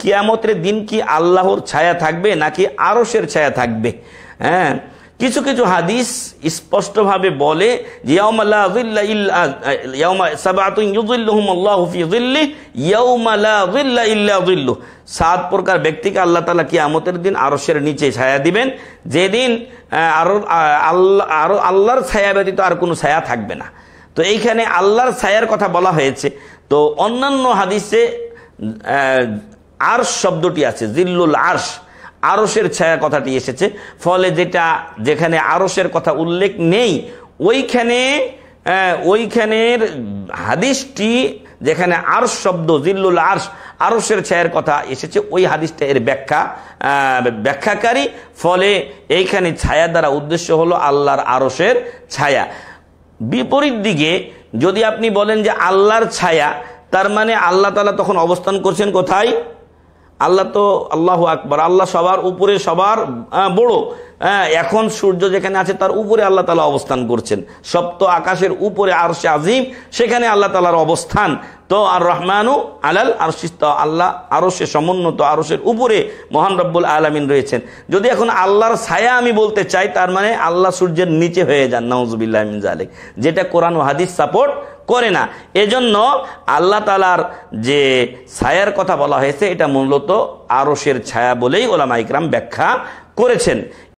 কিয়ামতের দিন কি আল্লাহর ছায়া থাকবে নাকি আরশের ছায়া থাকবে? হ্যাঁ, কিছু কিছু হাদিস স্পষ্টভাবে বলে যে ইয়াউমা লা যিল্লা ইল্লা ইয়াউমা সাবআতুন ইউযিল্লুহুমুল্লাহু ফি যিল্লিহি ইয়াউমা লা যিল্লা ইল্লা যিল্লুহু। 7 প্রকার ব্যক্তিকে আল্লাহ তাআলা কিয়ামতের দিন আরশের নিচে ছায়া দিবেন, যেদিন আল্লাহর ছায়া ব্যতীত আর কোনো ছায়া থাকবে না। তো এইখানে আল্লাহর ছায়ার কথা বলা হয়েছে। তো অন্যান্য হাদিসে আরশ শব্দটি আছে, জিল্লুল আরশ, আরশের ছায়া কথাটি এসেছে। ফলে যেখানে আরশের কথা উল্লেখ নেই ওইখানের হাদিসটি যেখানে আরশ শব্দ, জিল্লুল আরশ, আরশের ছায়ার কথা এসেছে, ওই হাদিসটা এর ব্যাখ্যাকারী। ফলে এইখানে ছায়া দ্বারা উদ্দেশ্য হলো আল্লাহর আরশের ছায়া। বিপরীত দিকে যদি আপনি বলেন যে আল্লাহর ছায়া, তার মানে আল্লাহ তাআলা তখন অবস্থান করছেন কোথায়? আল্লাহ তো আল্লাহু আকবার, আল্লাহ সবার উপরে, সবার বড়। এখন সূর্য যেখানে আছে তার উপরে আল্লাহ তাআলা অবস্থান করছেন, সপ্ত আকাশের উপরে আরশে আজিম, সেখানে আল্লাহ তাআলার অবস্থান। তো আর রহমানু আলাল আরশি, আল্লাহ আরশে সমুন্নত, আরশের উপরে মহান রব্বুল আলামিন রয়েছেন। যদি এখন আল্লাহর ছায়া আমি বলতে চাই, তার মানে আল্লাহ সূর্যের নিচে হয়ে যান, নাউজুবিল্লাহি মিন যালিক, যেটা কোরআন ও হাদিস সাপোর্ট করে না। এজন্য আল্লাহ তাআলার যে ছায়ার কথা বলা হয়েছে, এটা মূলত আরশের ছায়া বলেই উলামা ইকরাম ব্যাখ্যা করেছেন।